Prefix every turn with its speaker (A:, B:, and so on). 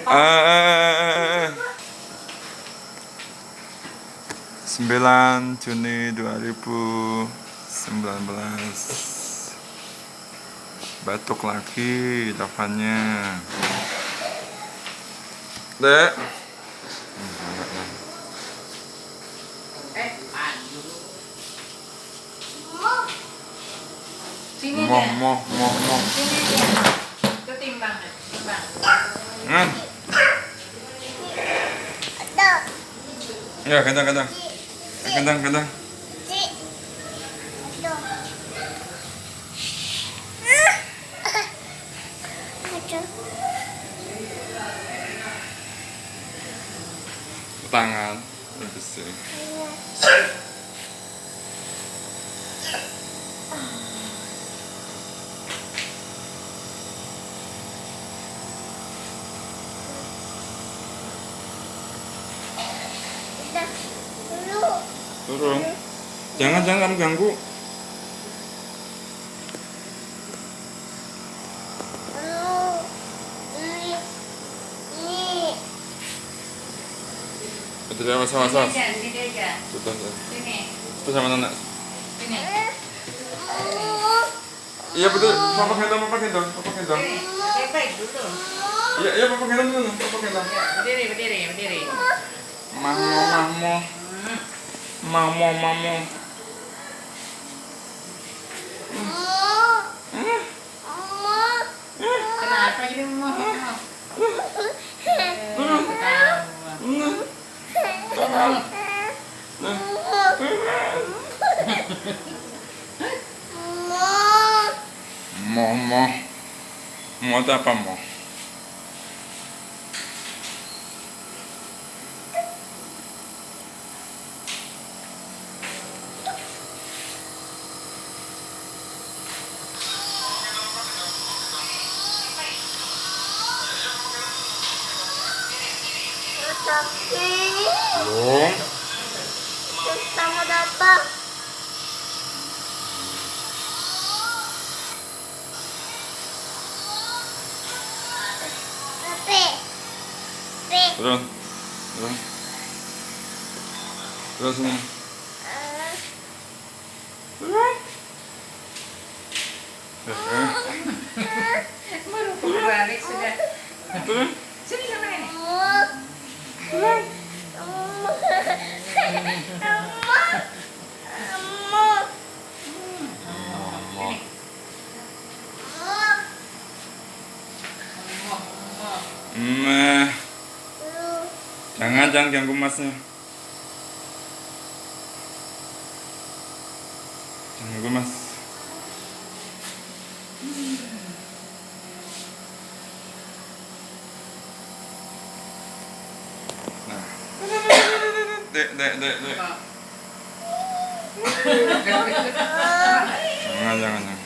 A: 9 Juni 2019. Batuk lagi Tavannya. Dek.
B: Sini
A: Moh.
B: Sini dia. Itu timbang.
A: Ya, kentang. Tangan bersih. Turun. Jangan ganggu. Betul ya, sama.
B: Sini aja.
A: Tuh.
B: Sini.
A: Tuh sama Nana.
B: Sini.
A: Iya betul, papa gendong.
B: Sini. Baik dulu.
A: Iya, papa gendong dulu.
B: Ya, berdiri.
A: Mamo.
B: Kenapa jadi mau?
A: Mau apa mau? Belum.
C: Sama dapat.
A: Turun sini.
B: Baru balik sudah.
A: Turun.
B: Sini sama nenek.
A: Jangan ganggu masnya. Jangan ganggu mas. Nah. Dek. Jangan.